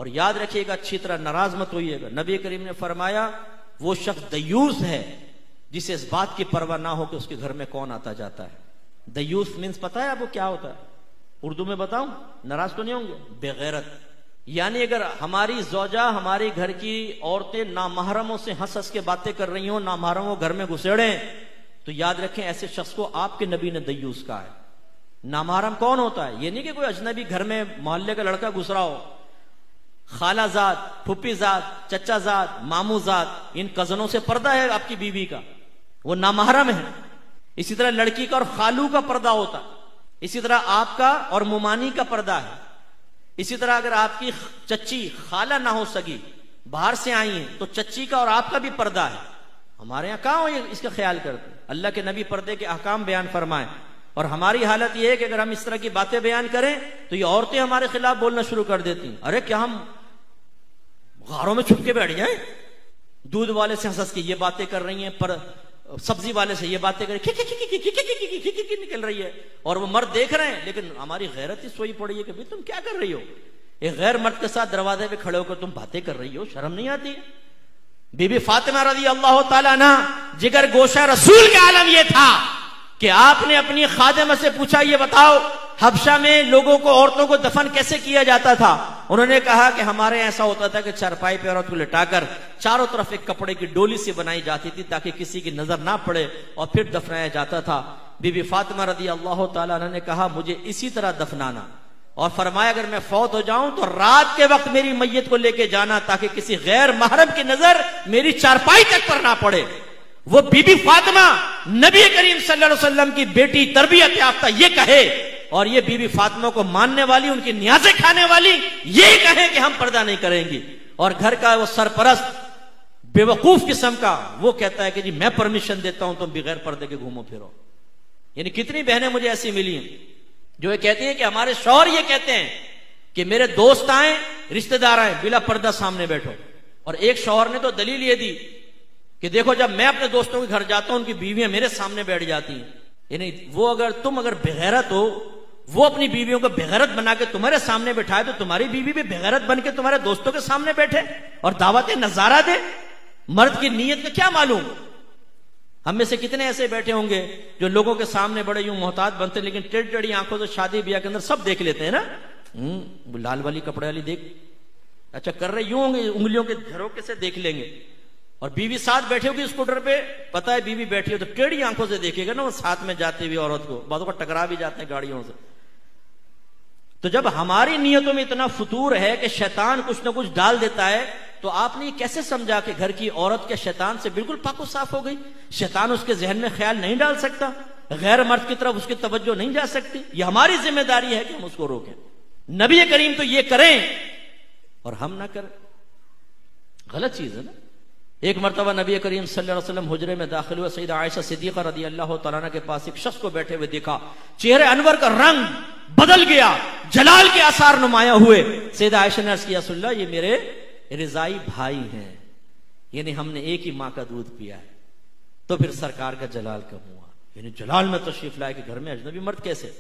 اور یاد رکھیے گا، اچھی طرح ناراض مت ہوئیے گا، نبی کریم نے فرمایا وہ شخص دیوس ہے جسے اس بات کی پرواہ نہ ہو کہ اس کے گھر میں کون آتا جاتا ہے۔ دیوس مینس پتہ ہے آپ کو کیا ہوتا ہے؟ اردو میں بتاؤں، ناراض تو نہیں ہوں گے؟ بے غیرت۔ یعنی اگر ہماری زوجہ، ہماری گھر کی عورتیں نامحرموں سے ہنس ہنس کے باتیں کر رہی ہوں، نامحرموں گھر میں گھسیڑیں، تو یاد رکھیں ایسے شخص کو آپ کے نبی نے دیوس کہا ہے۔ نامحرم کون ہوتا ہے؟ یہ نہیں کہ کوئی اجنبی گھر میں محلے کا لڑکا گھس رہا ہو، خالہ زاد، پھپھی زاد، چچا زاد، ماموں زاد، ان کزنوں سے پردہ ہے آپ کی بیوی کا، وہ نامحرم ہے۔ اسی طرح لڑکی کا اور خالو کا پردہ ہوتا ہے، اسی طرح آپ کا اور ممانی کا پردہ ہے۔ اسی طرح اگر آپ کی چچی خالہ نہ ہو سکی، باہر سے آئی ہیں، تو چچی کا اور آپ کا بھی پردہ ہے۔ ہمارے یہاں کہاں اس کا خیال کرتے؟ اللہ کے نبی پردے کے احکام بیان فرمائیں، اور ہماری حالت یہ ہے کہ اگر ہم اس طرح کی باتیں بیان کریں تو یہ عورتیں ہمارے خلاف بولنا شروع کر دیتی ہیں۔ ارے کیا ہم غاروں میں چھپ کے بیٹھ جائیں؟ دودھ والے سے ہنس کے یہ باتیں کر رہی ہیں، پر سبزی والے سے یہ باتیں کر نکل رہی ہے، اور وہ مرد دیکھ رہے ہیں، لیکن ہماری غیرت ہی سوئی پڑی ہے کہ تم کیا کر رہی ہو؟ ایک غیر مرد کے ساتھ دروازے پہ کھڑے ہو کر تم باتیں کر رہی ہو، شرم نہیں آتی؟ بی بی فاطمہ رضی اللہ تعالیٰ عنہ، جگر گوشہ رسول کا عالم یہ تھا کہ آپ نے اپنی خادمہ سے پوچھا یہ بتاؤ حبشہ میں لوگوں کو، عورتوں کو دفن کیسے کیا جاتا تھا؟ انہوں نے کہا کہ ہمارے ایسا ہوتا تھا کہ چارپائی پہ عورت کو لٹا کر چاروں طرف ایک کپڑے کی ڈولی سے بنائی جاتی تھی تاکہ کسی کی نظر نہ پڑے، اور پھر دفنایا جاتا تھا۔ بی بی فاطمہ رضی اللہ تعالیٰ عنہ نے کہا مجھے اسی طرح دفنانا، اور فرمایا اگر میں فوت ہو جاؤں تو رات کے وقت میری میت کو لے کے جانا تاکہ کسی غیر محرم کی نظر میری چارپائی تک پر نہ پڑے۔ وہ بی بی فاطمہ نبی کریم صلی اللہ علیہ وسلم کی بیٹی، تربیت یافتہ، یہ کہے، اور یہ بی بی فاطمہ کو ماننے والی، ان کی نیازیں کھانے والی، یہ کہے کہ ہم پردہ نہیں کریں گی، اور گھر کا وہ سرپرست بے وقوف قسم کا وہ کہتا ہے کہ جی میں پرمیشن دیتا ہوں تم بغیر پردے کے گھومو پھرو۔ یعنی کتنی بہنیں مجھے ایسی ملی ہیں جو یہ کہتی ہیں کہ ہمارے شوہر یہ کہتے ہیں کہ میرے دوست آئیں، رشتہ دار آئیں، بلا پردہ سامنے بیٹھو۔ اور ایک شوہر نے تو دلیل یہ دی کہ دیکھو جب میں اپنے دوستوں کے گھر جاتا ہوں ان کی بیویاں میرے سامنے بیٹھ جاتی ہیں۔ یعنی وہ تم اگر بغیرت ہو، وہ اپنی بیویوں کو بغیرت بنا کے تمہارے سامنے بٹھائے تو تمہاری بیوی بھی بغیرت بن کے تمہارے دوستوں کے سامنے بیٹھے اور دعوت نظارہ دے۔ مرد کی نیت کا کیا معلوم؟ ہم میں سے کتنے ایسے بیٹھے ہوں گے جو لوگوں کے سامنے بڑے یوں محتاط بنتے ہیں، لیکن ٹیڑھی ٹیڑھی آنکھوں سے شادی بیاہ کے اندر سب دیکھ لیتے ہیں نا، لال والی کپڑے والی دیکھ، اچھا کر رہے یوں ہوں گے، انگلیوں کے جھروکے سے دیکھ لیں گے، اور بیوی ساتھ بیٹھے ہوگی اسکوٹر پہ، پتہ ہے بیوی بیٹھی ہو تو ٹیڑھی آنکھوں سے دیکھے گا نا وہ ساتھ میں جاتی ہوئی عورت کو، بعضوں کا ٹکرا بھی جاتے ہیں گاڑیوں سے۔ تو جب ہماری نیتوں میں اتنا فطور ہے کہ شیطان کچھ نہ کچھ ڈال دیتا ہے، تو آپ نے یہ کیسے سمجھا کہ گھر کی عورت کے شیطان سے بالکل پاک و صاف ہو گئی؟ شیطان اس کے ذہن میں خیال نہیں ڈال سکتا، غیر مرد کی طرف اس کی توجہ نہیں جا سکتی۔ یہ ہماری ذمہ داری ہے کہ ہم اس کو روکیں۔ نبی کریم تو یہ کریں اور ہم نہ کریں، غلط چیز ہے نا۔ ایک مرتبہ نبی کریم صلی اللہ علیہ وسلم حجرے میں داخل ہوئے، سیدہ عائشہ صدیقہ رضی اللہ تعالیٰ عنہ کے پاس ایک شخص کو بیٹھے ہوئے دیکھا، چہرے انور کا رنگ بدل گیا، جلال کے آثار نمایاں ہوئے۔ سیدہ عائشہ نے عرض کیا رسول اللہ یہ میرے رضائی بھائی ہیں، یعنی ہم نے ایک ہی ماں کا دودھ پیا ہے۔ تو پھر سرکار کا جلال کم ہوا، یعنی جلال میں تشریف لائے کہ گھر میں اجنبی مرد کیسے؟